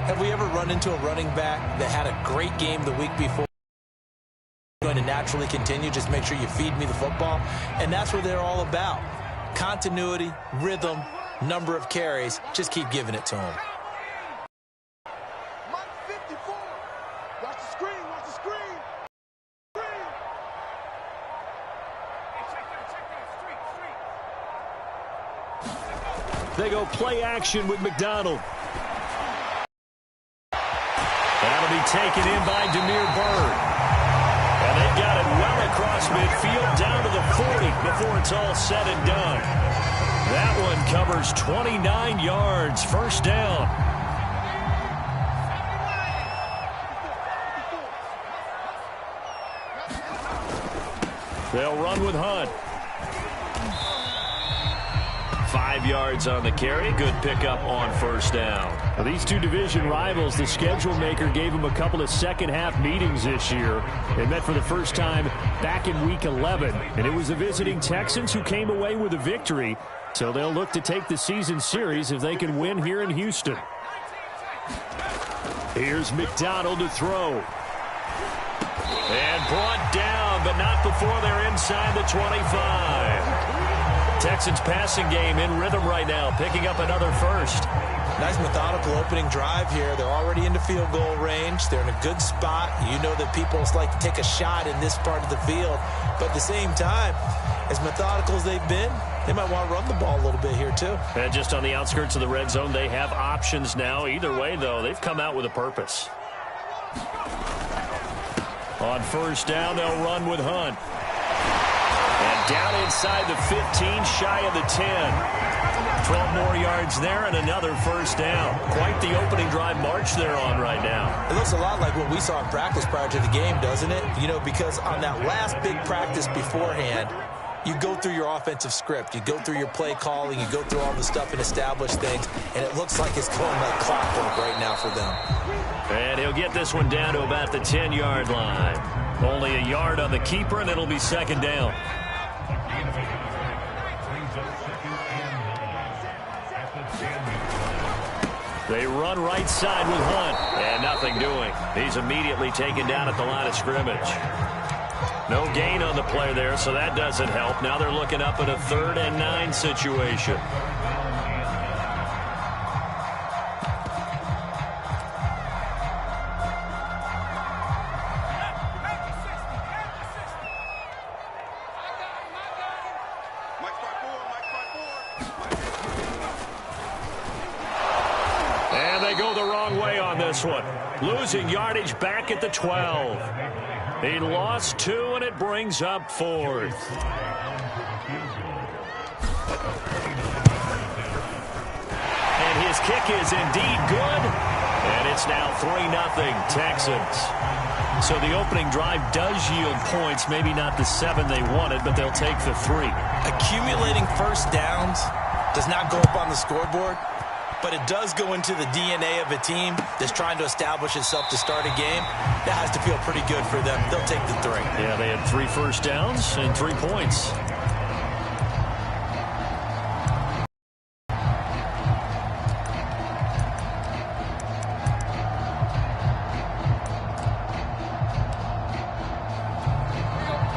Have we ever run into a running back that had a great game the week before? Going to naturally continue, just make sure you feed me the football. And that's what they're all about. Continuity, rhythm, number of carries. Just keep giving it to them. Watch the screen, watch the screen. They go play action with McDonald. That'll be taken in by Damiere Byrd. And they've got it well across midfield down to the 40 before it's all said and done. That one covers 29 yards, first down. They'll run with Hunt. 5 yards on the carry. Good pickup on first down. Well, these two division rivals, the schedule maker gave them a couple of second-half meetings this year. They met for the first time back in Week 11, and it was the visiting Texans who came away with a victory. So they'll look to take the season series if they can win here in Houston. Here's McDonald to throw. And brought down, but not before they're inside the 25. Texans passing game in rhythm right now, picking up another first. Nice methodical opening drive here. They're already into field goal range. They're in a good spot. You know that people like to take a shot in this part of the field. But at the same time, as methodical as they've been, they might want to run the ball a little bit here too. And just on the outskirts of the red zone, they have options now. Either way, though, they've come out with a purpose. On first down, they'll run with Hunt. And down inside the 15, shy of the 10. 12 more yards there and another first down. Quite the opening drive march they're on right now. It looks a lot like what we saw in practice prior to the game, doesn't it? You know, because on that last big practice beforehand, you go through your offensive script. You go through your play calling. You go through all the stuff and establish things. And it looks like it's going like clockwork right now for them. And he'll get this one down to about the 10-yard line. Only a yard on the keeper, and it'll be second down. They run right side with Hunt. And nothing doing. He's immediately taken down at the line of scrimmage. No gain on the play there, so that doesn't help. Now they're looking up at a 3rd and 9 situation. And they go the wrong way on this one. Losing yardage back at the 12. He lost 2, and it brings up 4th. And his kick is indeed good. And it's now 3-0 Texans. So the opening drive does yield points. Maybe not the 7 they wanted, but they'll take the 3. Accumulating first downs does not go up on the scoreboard, but it does go into the DNA of a team that's trying to establish itself to start a game. That has to feel pretty good for them. They'll take the 3. Yeah, they had 3 first downs and 3 points.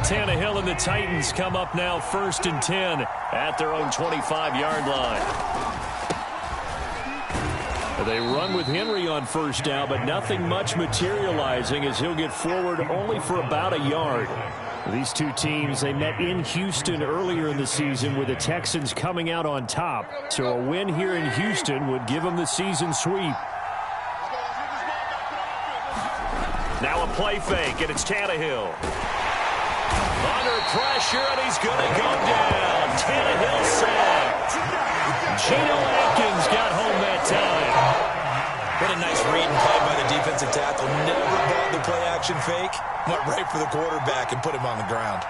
Tannehill and the Titans come up now 1st and 10 at their own 25-yard line. They run with Henry on first down, but nothing much materializing as he'll get forward only for about a yard. These two teams, they met in Houston earlier in the season with the Texans coming out on top. So a win here in Houston would give them the season sweep. Now a play fake, and it's Tannehill. Under pressure, and he's going to go down. Tannehill sacked. Geno Atkins got home that time. What a nice read and play by the defensive tackle. Never bought the play-action fake. Went right for the quarterback and put him on the ground.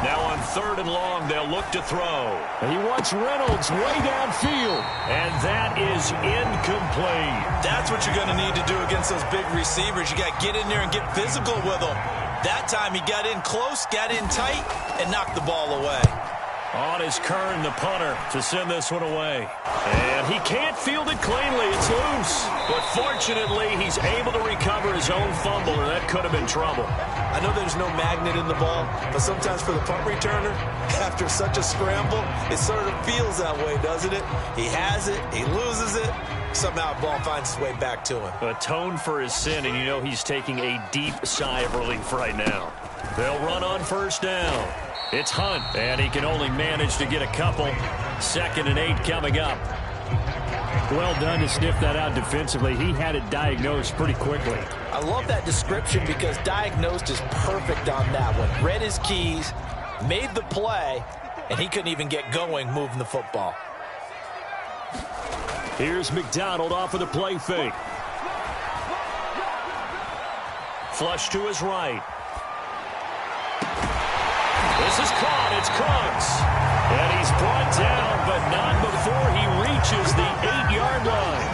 Now on 3rd and long, they'll look to throw. He wants Reynolds way downfield. And that is incomplete. That's what you're going to need to do against those big receivers. You got to get in there and get physical with them. That time he got in close, got in tight, and knocked the ball away. On his Kern, the punter, to send this one away. And he can't field it cleanly. It's loose. But fortunately, he's able to recover his own fumble, or that could have been trouble. I know there's no magnet in the ball, but sometimes for the punt returner, after such a scramble, it sort of feels that way, doesn't it? He has it, he loses it, somehow the ball finds its way back to him. Atoned for his sin, and you know he's taking a deep sigh of relief right now. They'll run on first down. It's Hunt, and he can only manage to get a couple. 2nd and 8 coming up. Well done to sniff that out defensively. He had it diagnosed pretty quickly. I love that description because diagnosed is perfect on that one. Read his keys, made the play, and he couldn't even get going moving the football. Here's McDonald off of the play fake. Flush to his right. This is caught. It's Cooks. And he's brought down, but not before he reaches the 8-yard line.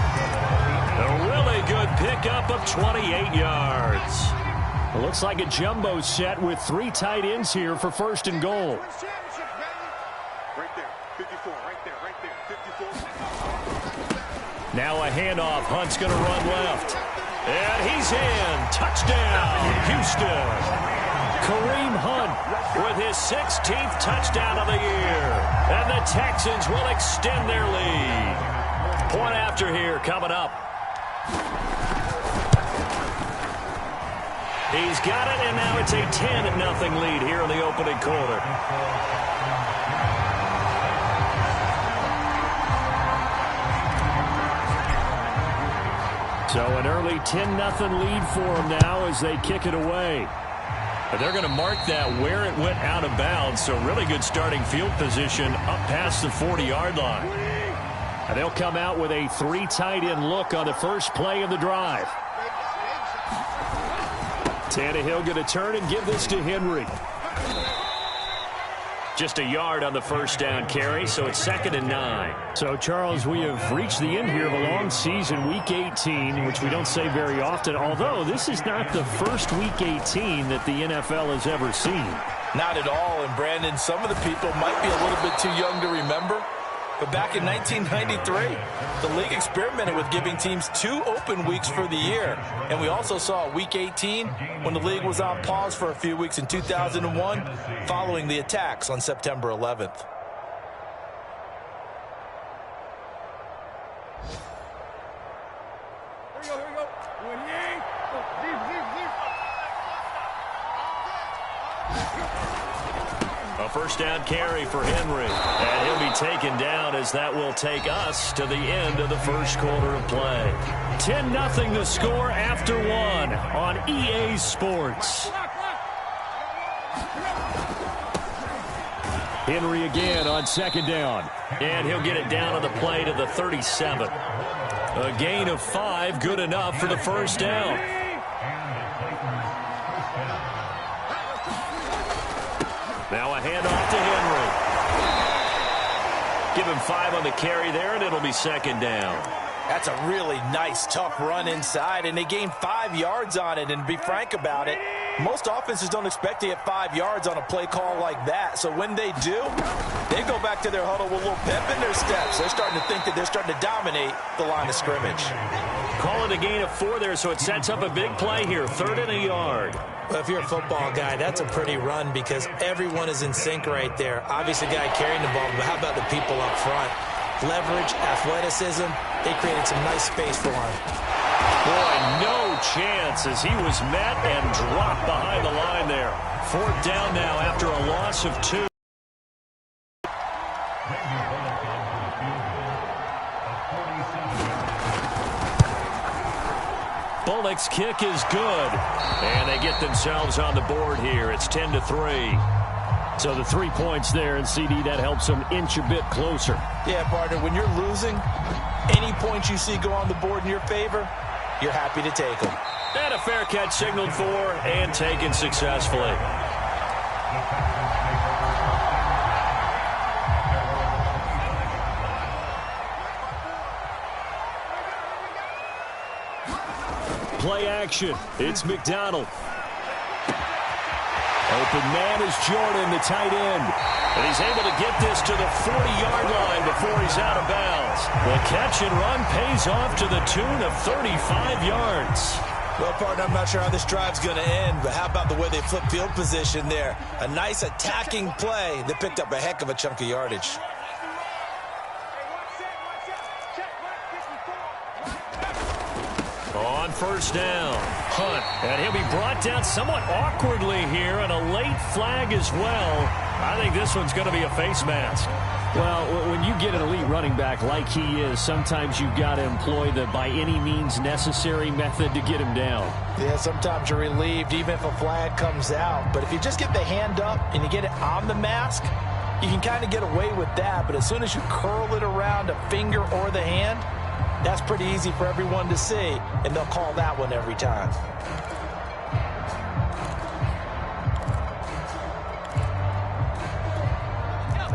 A really good pickup of 28 yards. It looks like a jumbo set with 3 tight ends here for 1st and goal. Right there, 54, right there, 54. Now a handoff. Hunt's going to run left. And he's in. Touchdown, Houston. Kareem Hunt with his 16th touchdown of the year. And the Texans will extend their lead. Point after here coming up. He's got it, and now it's a 10-0 lead here in the opening quarter. So an early 10-0 lead for them now as they kick it away. But they're going to mark that where it went out of bounds. So really good starting field position up past the 40-yard line. And they'll come out with a 3 tight end look on the first play of the drive. Tannehill going to turn and give this to Henry. Just a yard on the first down carry, so it's 2nd and 9. So, Charles, we have reached the end here of a long season, Week 18, which we don't say very often, although this is not the first Week 18 that the NFL has ever seen. Not at all, and Brandon, some of the people might be a little bit too young to remember, but back in 1993, the league experimented with giving teams 2 open weeks for the year. And we also saw Week 18 when the league was on pause for a few weeks in 2001 following the attacks on September 11th. Here we go. A first down carry for Henry. And he'll be taken down as that will take us to the end of the first quarter of play. 10-0 the score after 1 on EA Sports. Henry again on 2nd down. And he'll get it down on the play to the 37. A gain of 5, good enough for the first down. Now a handoff to Henry. Give him 5 on the carry there, and it'll be 2nd down. That's a really nice, tough run inside, and they gained 5 yards on it. And to be frank about it, most offenses don't expect to get 5 yards on a play call like that. So when they do, they go back to their huddle with a little pep in their steps. They're starting to think that they're starting to dominate the line of scrimmage. Call it a gain of 4 there, so it sets up a big play here. 3rd and a yard. Well, if you're a football guy, that's a pretty run because everyone is in sync right there. Obviously, the guy carrying the ball, but how about the people up front? Leverage, athleticism, they created some nice space for him. Boy, no chance as he was met and dropped behind the line there. 4th down now after a loss of 2. Bullock's kick is good. And they get themselves on the board here. It's 10-3. So the 3 points there, and CD, that helps them inch a bit closer. Yeah, partner, when you're losing, any points you see go on the board in your favor, you're happy to take them. And a fair catch signaled for and taken successfully. Play action. It's McDonald. Open man is Jordan, the tight end. And he's able to get this to the 40-yard line before he's out of bounds. The catch and run pays off to the tune of 35 yards. Well, partner, I'm not sure how this drive's going to end, but how about the way they flip field position there? A nice attacking play that picked up a heck of a chunk of yardage. On first down, Hunt, and he'll be brought down somewhat awkwardly here, and a late flag as well. I think this one's going to be a face mask. Well, when you get an elite running back like he is, sometimes you've got to employ the by any means necessary method to get him down. Yeah, sometimes you're relieved even if a flag comes out. But if you just get the hand up and you get it on the mask, you can kind of get away with that. But as soon as you curl it around a finger or the hand, that's pretty easy for everyone to see, and they'll call that one every time.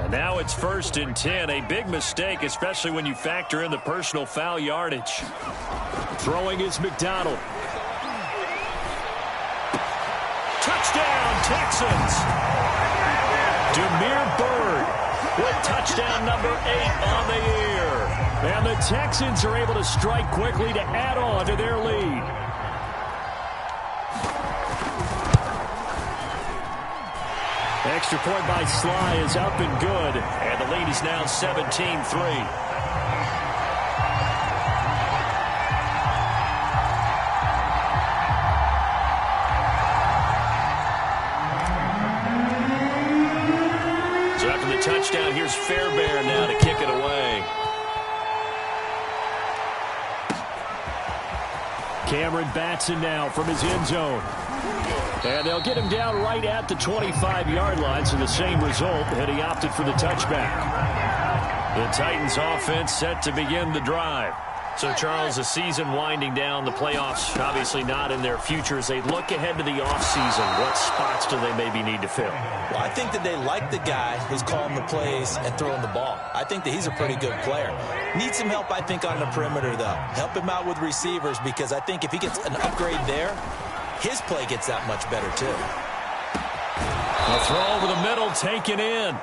And now it's 1st and 10, a big mistake, especially when you factor in the personal foul yardage. Throwing is McDonald. Touchdown, Texans! Damiere Byrd with touchdown number 8 on the year. And the Texans are able to strike quickly to add on to their lead. Extra point by Sly is up and good. And the lead is now 17-3. Touchdown. Here's Fairbairn now to kick it away. Cameron Batson now from his end zone. And they'll get him down right at the 25-yard line, so the same result, and he opted for the touchback. The Titans offense set to begin the drive. So, Charles, the season winding down, the playoffs obviously not in their future. As they look ahead to the offseason, what spots do they maybe need to fill? Well, I think that they like the guy who's calling the plays and throwing the ball. I think that he's a pretty good player. Needs some help, I think, on the perimeter, though. Help him out with receivers, because I think if he gets an upgrade there, his play gets that much better, too. A throw over the middle, taken in.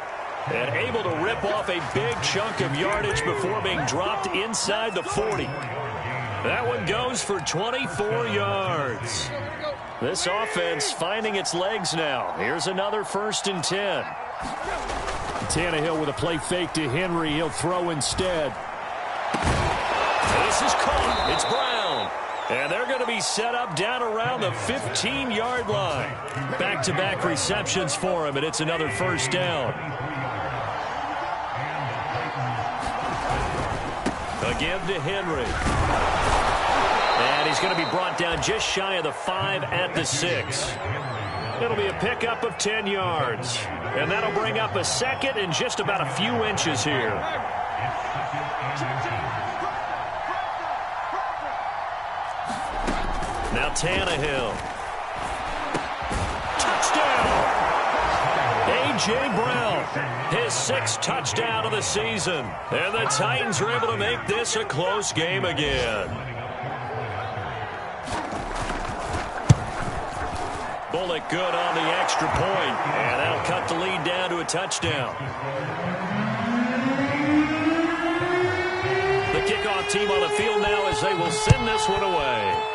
And able to rip off a big chunk of yardage before being dropped inside the 40. That one goes for 24 yards. This offense finding its legs now. Here's another 1st and 10. Tannehill with a play fake to Henry. He'll throw instead. This is caught. It's Brown. And they're going to be set up down around the 15-yard line. Back-to-back receptions for him, and it's another 1st down. Again to Henry. And he's going to be brought down just shy of the 5 at the 6. It'll be a pickup of 10 yards. And that'll bring up a 2nd and just about a few inches here. Now Tannehill. Touchdown! A.J. Brown, his 6th touchdown of the season. And the Titans are able to make this a close game again. Bullock good on the extra point. And that'll cut the lead down to a touchdown. The kickoff team on the field now as they will send this one away.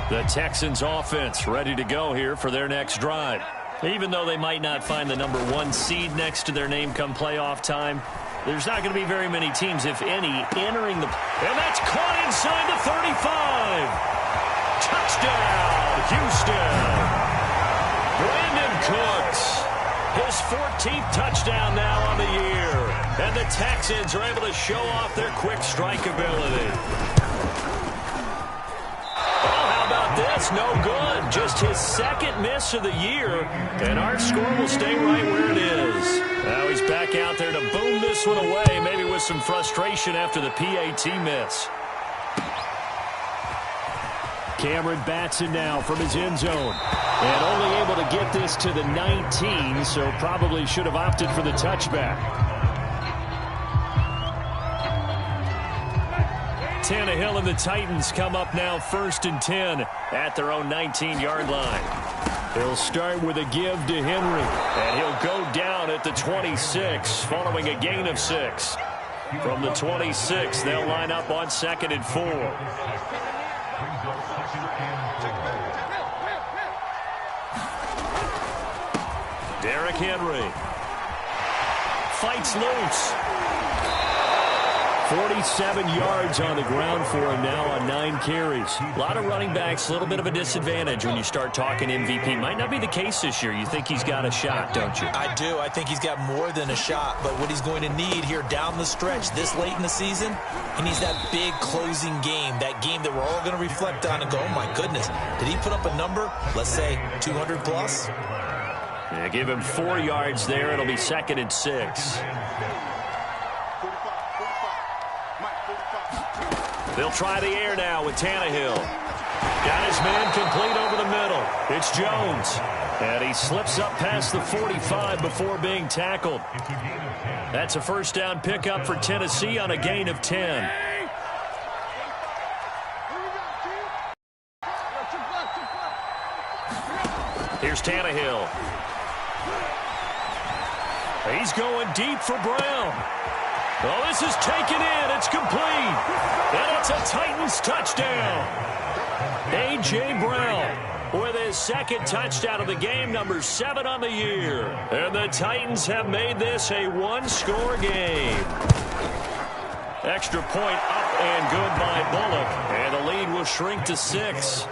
The Texans offense ready to go here for their next drive. Even though they might not find the number 1 seed next to their name come playoff time, there's not going to be very many teams, if any, entering the... And that's caught inside the 35. Touchdown, Houston. Brandon Cooks, his 14th touchdown now on the year. And the Texans are able to show off their quick strike ability. This no good. Just his 2nd miss of the year, and our score will stay right where it is. Now he's back out there to boom this one away, maybe with some frustration after the PAT miss. Cameron Batson now from his end zone. And only able to get this to the 19, so probably should have opted for the touchback. Tannehill and the Titans come up now 1st and 10 at their own 19-yard line. He'll start with a give to Henry, and he'll go down at the 26 following a gain of 6. From the 26, they'll line up on 2nd and 4. Derrick Henry fights loose. 47 yards on the ground for him now on 9 carries. A lot of running backs, a little bit of a disadvantage when you start talking MVP. Might not be the case this year. You think he's got a shot, don't you? I do. I think he's got more than a shot. But what he's going to need here down the stretch this late in the season, he needs that big closing game, that game that we're all going to reflect on and go, oh, my goodness, did he put up a number, let's say 200 plus? Yeah, give him 4 yards there. It'll be 2nd and 6. They'll try the air now with Tannehill. Got his man complete over the middle. It's Jones. And he slips up past the 45 before being tackled. That's a first down pickup for Tennessee on a gain of 10. Here's Tannehill. He's going deep for Brown. Oh, this is taken in. It's complete. And it's a Titans touchdown. A.J. Brown with his 2nd touchdown of the game, number 7 on the year. And the Titans have made this a 1-score game. Extra point up and good by Bullock. And the lead will shrink to 6.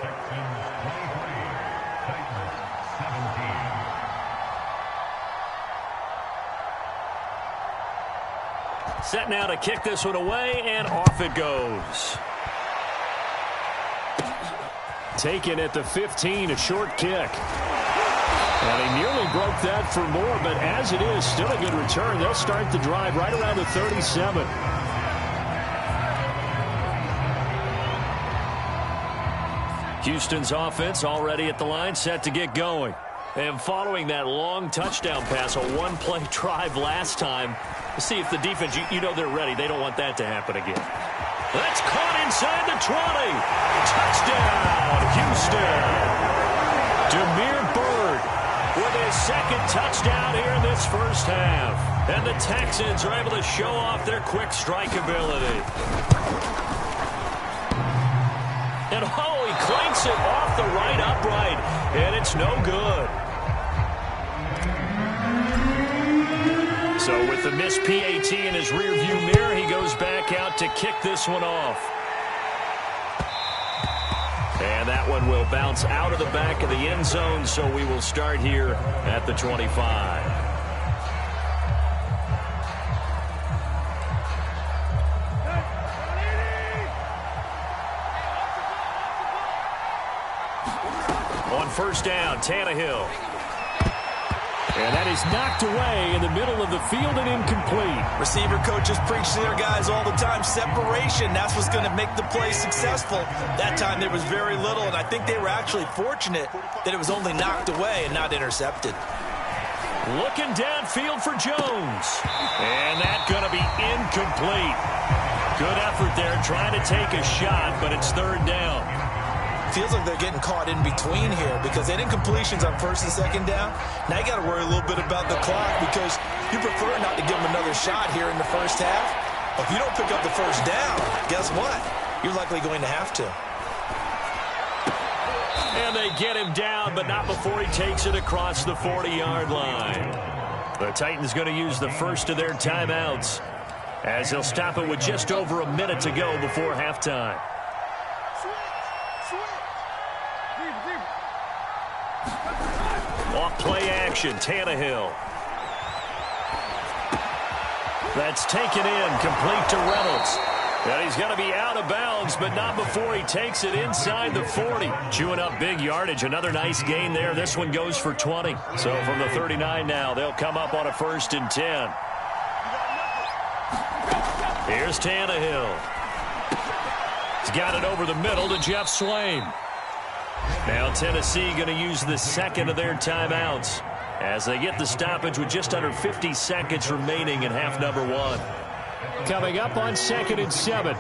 Set now to kick this one away, and off it goes. Taken at the 15, a short kick. And he nearly broke that for more, but as it is, still a good return. They'll start the drive right around the 37. Houston's offense already at the line, set to get going. And following that long touchdown pass, a 1-play drive last time, let's see if the defense, you know they're ready. They don't want that to happen again. That's caught inside the 20. Touchdown, Houston. Damiere Byrd with his 2nd touchdown here in this first half. And the Texans are able to show off their quick strike ability. And oh, he clanks it off the right upright. And it's no good. So with the missed PAT in his rearview mirror, he goes back out to kick this one off. And that one will bounce out of the back of the end zone, so we will start here at the 25. On first down, Tannehill. And that is knocked away in the middle of the field and incomplete. Receiver coaches preach to their guys all the time. Separation, that's what's going to make the play successful. That time there was very little, and I think they were actually fortunate that it was only knocked away and not intercepted. Looking downfield for Jones. And that's going to be incomplete. Good effort there trying to take a shot, but it's 3rd down. Feels like they're getting caught in between here because they did incompletions on 1st and 2nd down. Now you got to worry a little bit about the clock because you prefer not to give them another shot here in the first half. If you don't pick up the first down, guess what? You're likely going to have to. And they get him down, but not before he takes it across the 40-yard line. The Titans going to use the first of their timeouts as they'll stop it with just over a minute to go before halftime. Off play action, Tannehill. That's taken in, complete to Reynolds. And he's going to be out of bounds, but not before he takes it inside the 40. Chewing up big yardage, another nice gain there. This one goes for 20. So from the 39 now, they'll come up on a 1st and 10. Here's Tannehill. He's got it over the middle to Jeff Swain. Now Tennessee going to use the second of their timeouts as they get the stoppage with just under 50 seconds remaining in half number one. Coming up on 2nd and 7.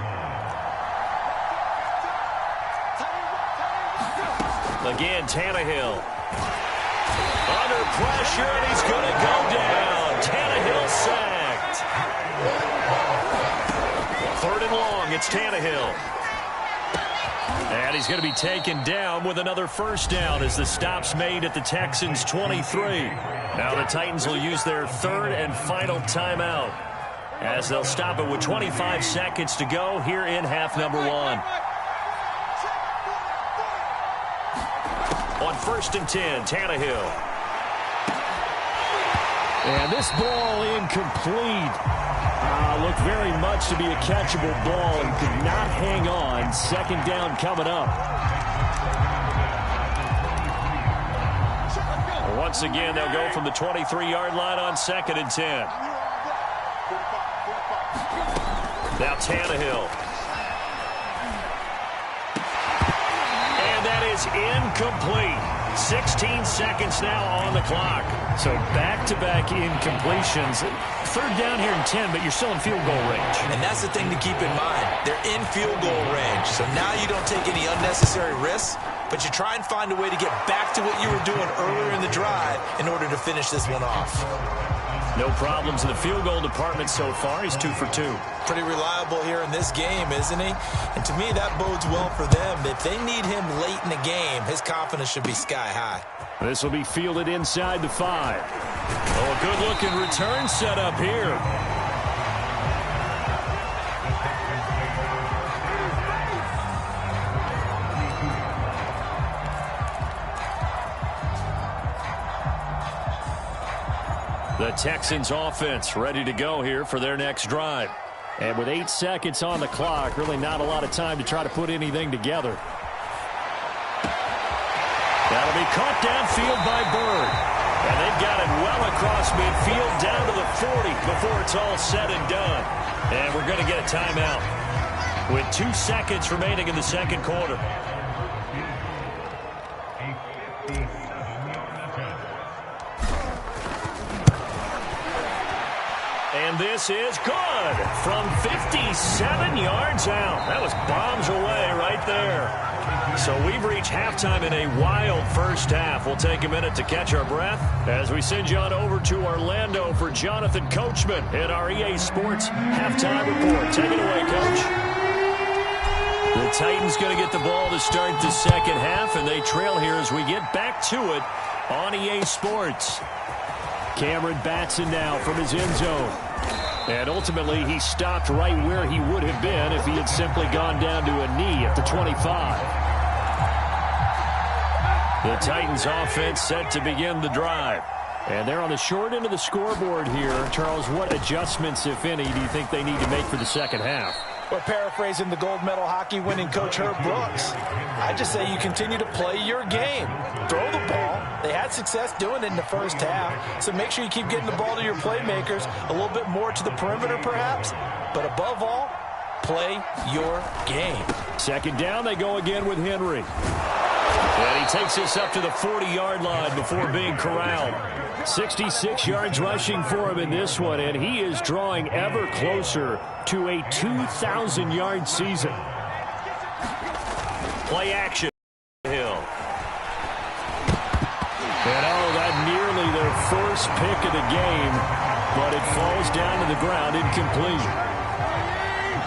Again, Tannehill. Under pressure, and he's going to go down. Tannehill sacked. 3rd and long, it's Tannehill. And he's going to be taken down with another first down as the stop's made at the Texans' 23. Now the Titans will use their 3rd and final timeout as they'll stop it with 25 seconds to go here in half number one. On 1st and 10, Tannehill. And this ball incomplete. Looked very much to be a catchable ball and could not hang on. 2nd down coming up. Once again, they'll go from the 23-yard line on 2nd and 10. Now Tannehill. And that is incomplete. 16 seconds now on the clock. So back-to-back incompletions. 3rd down here in 10, but you're still in field goal range. And that's the thing to keep in mind. They're in field goal range. So now you don't take any unnecessary risks, but you try and find a way to get back to what you were doing earlier in the drive in order to finish this one off. No problems in the field goal department so far. He's 2 for 2. Pretty reliable here in this game, isn't he? And to me, that bodes well for them. If they need him late in the game, his confidence should be sky high. This will be fielded inside the 5. Oh, a good-looking return set up here. The Texans offense ready to go here for their next drive. And with 8 seconds on the clock, really not a lot of time to try to put anything together. That'll be caught downfield by Bird. And they've got it well across midfield down to the 40 before it's all said and done. And we're going to get a timeout with 2 seconds remaining in the second quarter. And this is good from 57 yards out. That was bombs away right there. So we've reached halftime in a wild first half. We'll take a minute to catch our breath as we send you on over to Orlando for Jonathan Coachman at our EA Sports Halftime Report. Take it away, Coach. The Titans going to get the ball to start the second half, and they trail here as we get back to it on EA Sports. Cameron Batson now from his end zone. And ultimately, he stopped right where he would have been if he had simply gone down to a knee at the 25. The Titans offense set to begin the drive. And they're on the short end of the scoreboard here. Charles, what adjustments, if any, do you think they need to make for the second half? Well, paraphrasing the gold medal hockey winning coach Herb Brooks, I just say you continue to play your game. Throw the ball. They had success doing it in the first half, so make sure you keep getting the ball to your playmakers, a little bit more to the perimeter perhaps, but above all, play your game. 2nd down, they go again with Henry. And he takes this up to the 40-yard line before being corralled. 66 yards rushing for him in this one, and he is drawing ever closer to a 2,000-yard season. Play action. Hill. And that nearly their first pick of the game, but it falls down to the ground incomplete.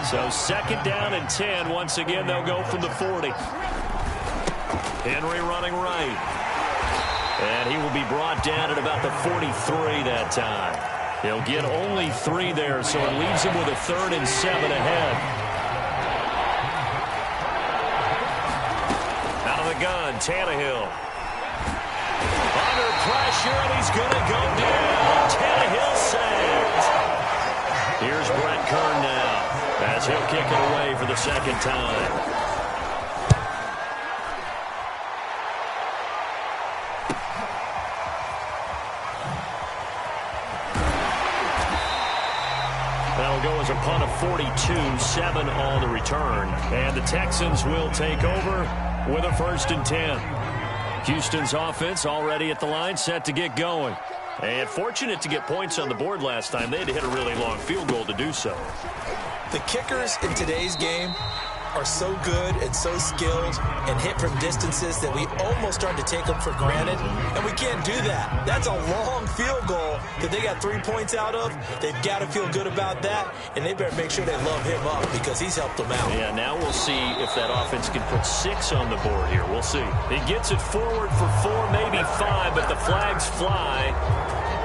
So 2nd down and 10. Once again, they'll go from the 40. Henry running right. And he will be brought down at about the 43 that time. He'll get only 3 there, so it leaves him with a 3rd and 7 ahead. Out of the gun, Tannehill. Under pressure, and he's going to go down. Tannehill sacked. Here's Brett Kern now as he'll kick it away for the second time. That'll go as a punt of 42, 7 on the return. And the Texans will take over with a 1st and 10. Houston's offense already at the line, set to get going. And fortunate to get points on the board last time. They had to hit a really long field goal to do so. The kickers in today's game are so good and so skilled and hit from distances that we almost start to take them for granted, and we can't do that. That's a long field goal that they got 3 points out of. They've got to feel good about that, and they better make sure they love him up because he's helped them out. Yeah, now we'll see if that offense can put 6 on the board here. We'll see. He gets it forward for 4, maybe 5, but the flags fly,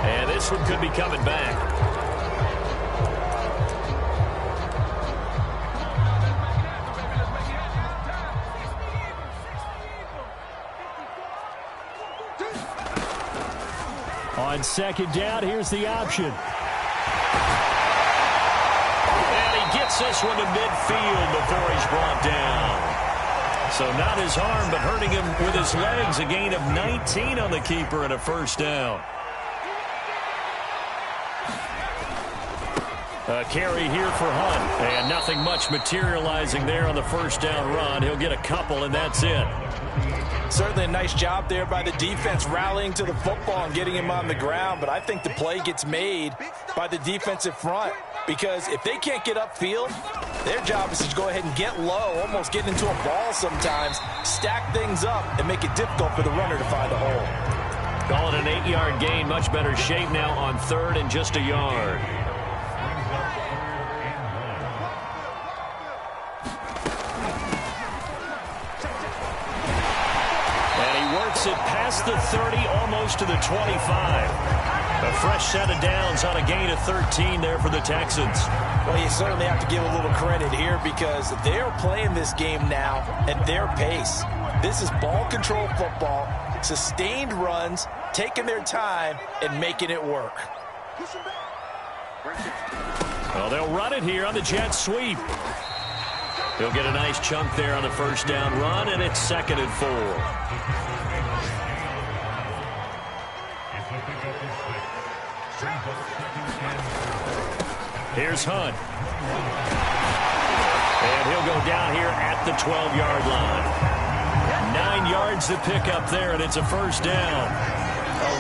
and this one could be coming back. On second down, here's the option. And he gets this one to midfield before he's brought down. So not his arm, but hurting him with his legs. A gain of 19 on the keeper and a first down. A carry here for Hunt. And nothing much materializing there on the first down run. He'll get a couple, and that's it. Certainly a nice job there by the defense rallying to the football and getting him on the ground, but I think the play gets made by the defensive front because if they can't get upfield, their job is to go ahead and get low, almost get into a ball sometimes, stack things up, and make it difficult for the runner to find a hole. Call it an 8-yard gain, much better shape now on third and just a yard. It past the 30, almost to the 25. A fresh set of downs on a gain of 13 there for the Texans. Well, you certainly have to give a little credit here because they're playing this game now at their pace. This is ball control football, sustained runs, taking their time, and making it work. Well, they'll run it here on the jet sweep. He'll get a nice chunk there on the first down run, and it's 2nd and 4. Here's Hunt. And he'll go down here at the 12-yard line. 9 yards to pick up there, and it's a first down.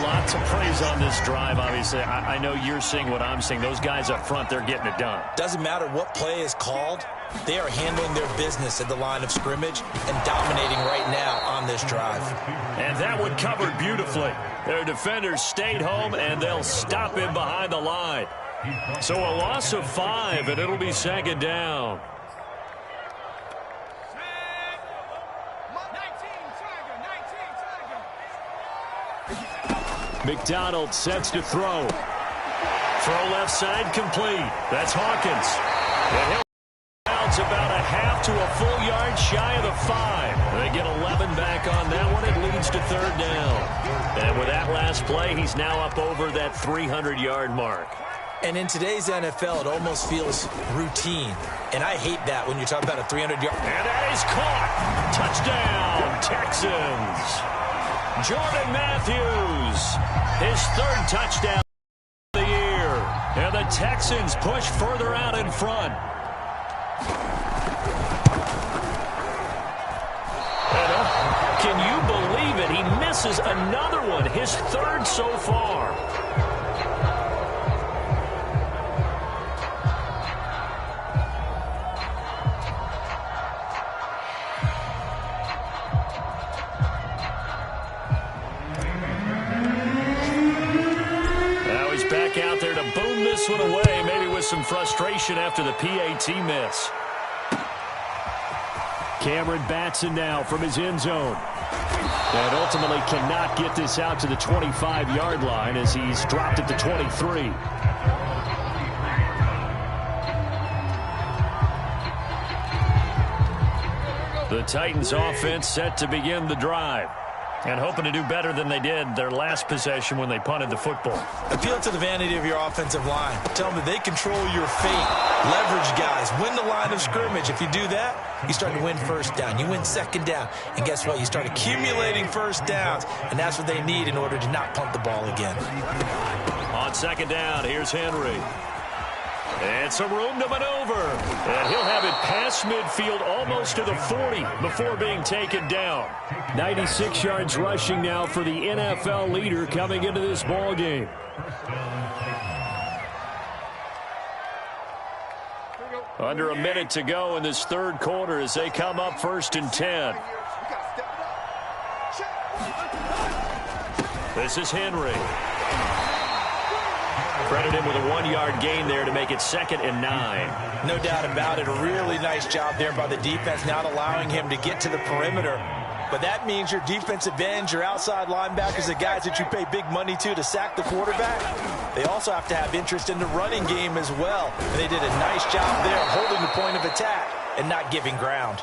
Lots of praise on this drive, obviously. I know you're seeing what I'm seeing. Those guys up front, they're getting it done. Doesn't matter what play is called. They are handling their business at the line of scrimmage and dominating right now on this drive. And that one covered beautifully. Their defenders stayed home, and they'll stop him behind the line. So a loss of 5, and it'll be 2nd down. McDonald sets to throw. Throw left side complete. That's Hawkins. And he'll bounce about a half to a full yard shy of the 5. They get 11 back on that one. It leads to 3rd down. And with that last play, he's now up over that 300-yard mark. And in today's NFL, it almost feels routine. And I hate that when you're talking about a 300-yard. And that is caught. Touchdown, Texans. Jordan Matthews, his 3rd touchdown of the year. And the Texans push further out in front. Can you believe it? He misses another one, his 3rd so far. Out there to boom this one away, maybe with some frustration after the PAT miss. Cameron Batson now from his end zone. And ultimately cannot get this out to the 25-yard line as he's dropped at the 23. The Titans offense set to begin the drive. And hoping to do better than they did their last possession when they punted the football. Appeal to the vanity of your offensive line. Tell them that they control your fate. Leverage guys. Win the line of scrimmage. If you do that, you start to win first down. You win second down. And guess what? You start accumulating first downs. And that's what they need in order to not punt the ball again. On second down, here's Henry. And some room to maneuver. And he'll have it past midfield, almost to the 40 before being taken down. 96 yards rushing now for the NFL leader coming into this ball game. Under a minute to go in this third quarter as they come up 1st and 10. This is Henry. Credit him with a 1-yard gain there to make it 2nd and 9. No doubt about it. A really nice job there by the defense, not allowing him to get to the perimeter. But that means your defensive ends, your outside linebackers, the guys that you pay big money to sack the quarterback, they also have to have interest in the running game as well. And they did a nice job there holding the point of attack and not giving ground.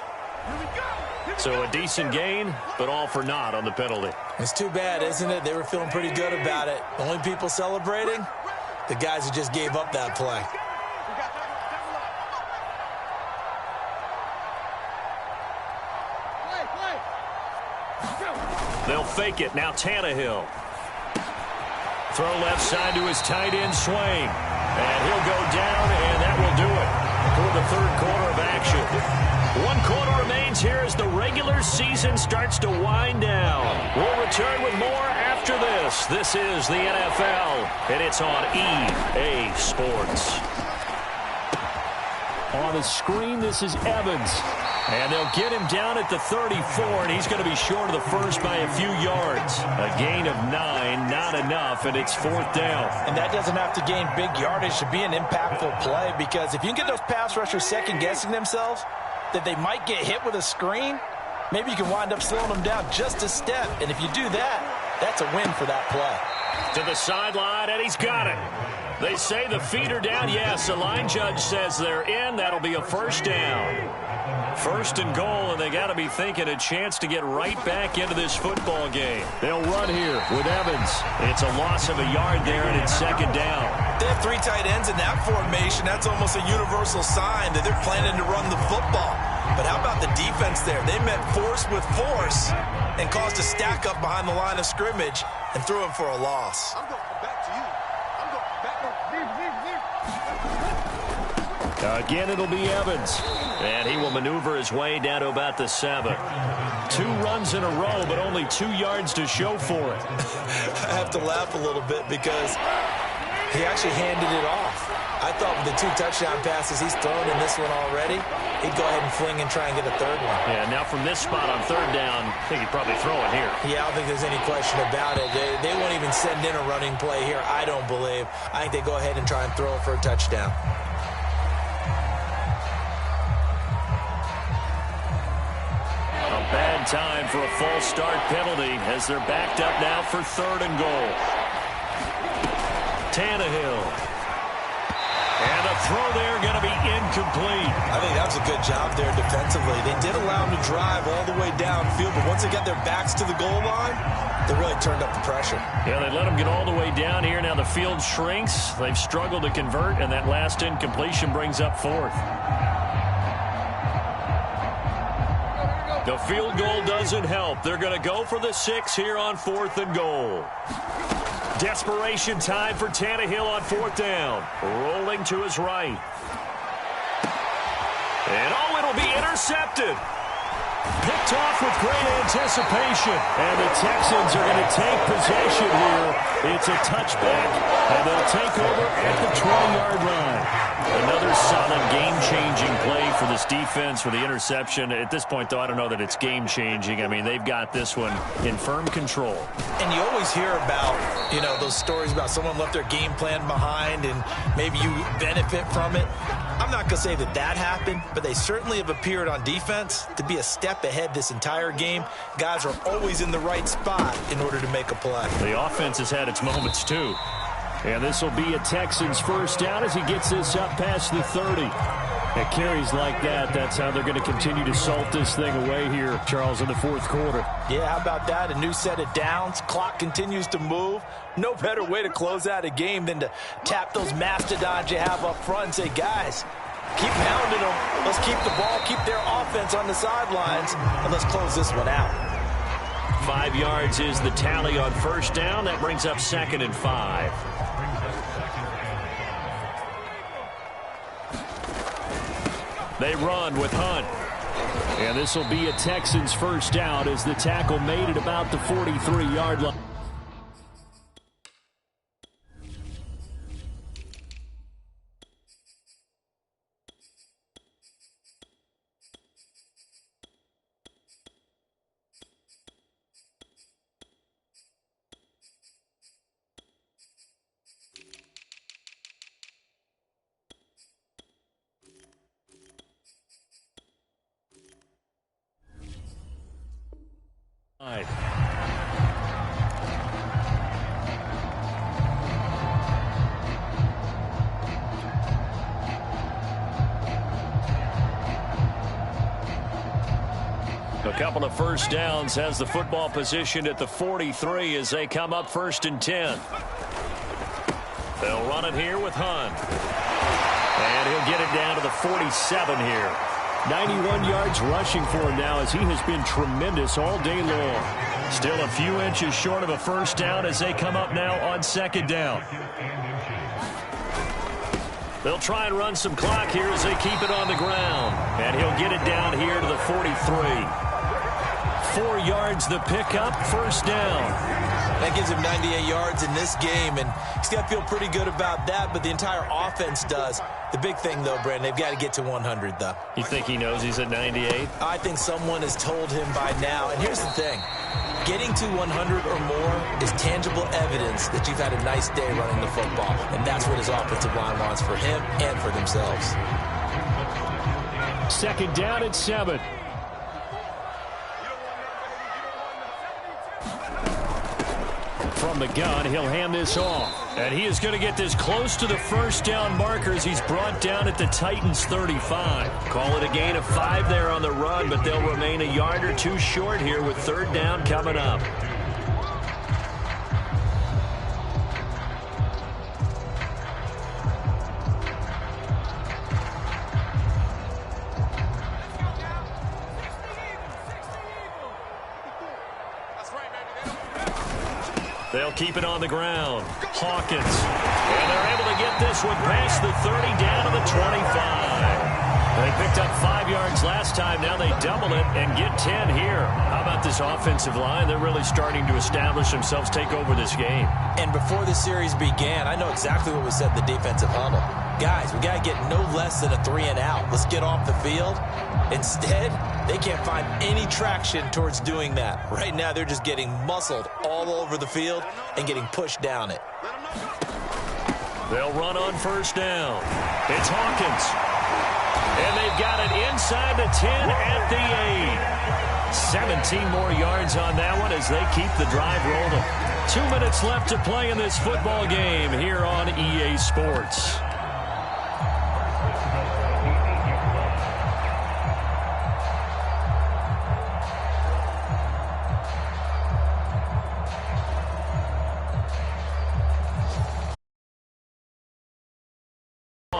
So a decent gain, but all for naught on the penalty. It's too bad, isn't it? They were feeling pretty good about it. The only people celebrating, the guys who just gave up that play. They'll fake it. Now Tannehill. Throw left side to his tight end Swain. And he'll go down, and that will do it for the third quarter of action. 1 quarter remains here as the regular season starts to wind down. We'll return with more after this. This is the NFL, and it's on EA Sports. On the screen, this is Evans. And they'll get him down at the 34, and he's going to be short of the first by a few yards. A gain of 9, not enough, and it's 4th down. And that doesn't have to gain big yardage to be an impactful play, because if you can get those pass rushers second-guessing themselves, that they might get hit with a screen, maybe you can wind up slowing them down just a step. And if you do that, that's a win for that play. To the sideline, and he's got it. They say the feet are down. Yes, the line judge says they're in. That'll be a 1st down. 1st and goal, and they got to be thinking a chance to get right back into this football game. They'll run here with Evans. It's a loss of a yard there, and it's 2nd down. They have 3 tight ends in that formation. That's almost a universal sign that they're planning to run the football. But how about the defense there? They met force with force and caused a stack up behind the line of scrimmage and threw him for a loss. I'm going back to you. I'm going back. Again, it'll be Evans. And he will maneuver his way down to about the 7. 2 runs in a row, but only 2 yards to show for it. I have to laugh a little bit because he actually handed it off. I thought with the 2 touchdown passes he's thrown in this one already, he'd go ahead and fling and try and get a 3rd one. Yeah, now from this spot on 3rd down, I think he'd probably throw it here. Yeah, I don't think there's any question about it. They won't even send in a running play here, I don't believe. I think they go ahead and try and throw it for a touchdown. Bad time for a false start penalty as they're backed up now for 3rd and goal. Tannehill. And a throw there going to be incomplete. I think that was a good job there defensively. They did allow him to drive all the way downfield, but once they got their backs to the goal line, they really turned up the pressure. Yeah, they let him get all the way down here. Now the field shrinks. They've struggled to convert, and that last incompletion brings up 4th. The field goal doesn't help. They're going to go for the 6 here on 4th and goal. Desperation time for Tannehill on 4th down. Rolling to his right. And it'll be intercepted. Picked off with great anticipation. And the Texans are going to take possession here. It's a touchback, and they'll take over at the 20-yard line. Another solid game-changing play for this defense for the interception. At this point, though, I don't know that it's game-changing. I mean, they've got this one in firm control. And you always hear about, those stories about someone left their game plan behind and maybe you benefit from it. I'm not going to say that happened, but they certainly have appeared on defense to be a step ahead this entire game. Guys are always in the right spot in order to make a play. The offense has had its moments, too. And this will be a Texans 1st down as he gets this up past the 30. At carries like that, that's how they're going to continue to salt this thing away here, Charles, in the 4th quarter. Yeah, how about that? A new set of downs. Clock continues to move. No better way to close out a game than to tap those mastodons you have up front and say, guys, keep pounding them. Let's keep the ball, keep their offense on the sidelines, and let's close this one out. 5 yards is the tally on 1st down. That brings up 2nd and 5. They run with Hunt. And this will be a Texans first down as the tackle made it about the 43-yard line. A couple of first downs, has the football positioned at the 43 as they come up 1st and 10. They'll run it here with Hunt. And he'll get it down to the 47 here. 91 yards rushing for him now as he has been tremendous all day long. Still a few inches short of a first down as they come up now on 2nd down. They'll try and run some clock here as they keep it on the ground. And he'll get it down here to the 43. 4 yards the pickup, first down. That gives him 98 yards in this game, and he's got to feel pretty good about that, but the entire offense does. The big thing, though, Brandon, they've got to get to 100, though. You think he knows he's at 98? I think someone has told him by now, and here's the thing. Getting to 100 or more is tangible evidence that you've had a nice day running the football, and that's what his offensive line wants for him and for themselves. 2nd down at 7. From the gun, he'll hand this off. And he is going to get this close to the first down markers. He's brought down at the Titans' 35. Call it a gain of 5 there on the run, but they'll remain a yard or two short here with 3rd down coming up. They'll keep it on the ground. Hawkins. And they're able to get this one past the 30 down to the 25. They picked up 5 yards last time. Now they double it and get 10 here. How about this offensive line? They're really starting to establish themselves, take over this game. And before the series began, I know exactly what was said in the defensive huddle. Guys, we got to get no less than a 3 and out. Let's get off the field. Instead, they can't find any traction towards doing that. Right now, they're just getting muscled all over the field and getting pushed down it. They'll run on first down. It's Hawkins. And they've got it inside the 10 at the 8. 17 more yards on that one as they keep the drive rolling. 2 minutes left to play in this football game here on EA Sports.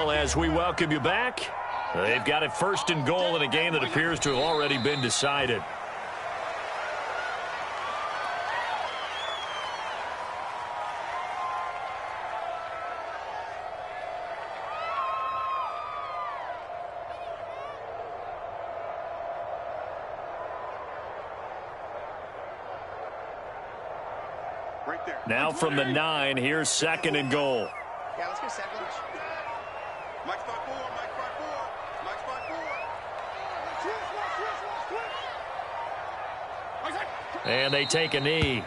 As we welcome you back, they've got it 1st and goal in a game that appears to have already been decided. Right there. Now from the 9, here's 2nd and goal. Yeah, let's go 7. Mike spot 4, Mike spot 4, Mike spot 4. And they take a knee.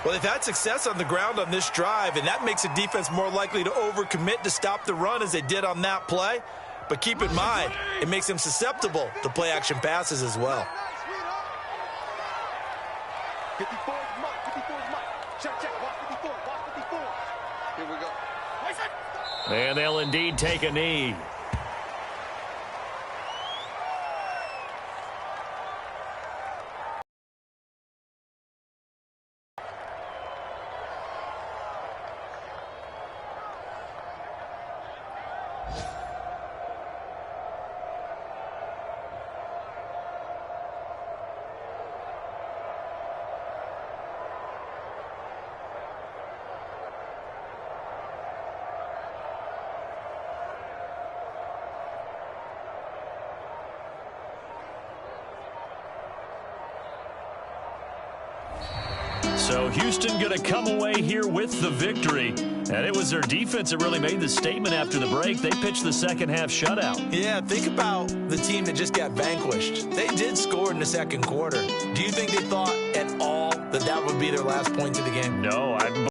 Well, they've had success on the ground on this drive, and that makes the defense more likely to overcommit to stop the run as they did on that play. But keep in mind, it makes them susceptible to play-action passes as well. 54 is Mike, 54 is Mike. Check, watch 54, watch 54. Here we go. And they'll indeed take a knee. So Houston going to come away here with the victory. And it was their defense that really made the statement after the break. They pitched the second half shutout. Yeah, think about the team that just got vanquished. They did score in the second quarter. Do you think they thought at all that that would be their last point of the game? No,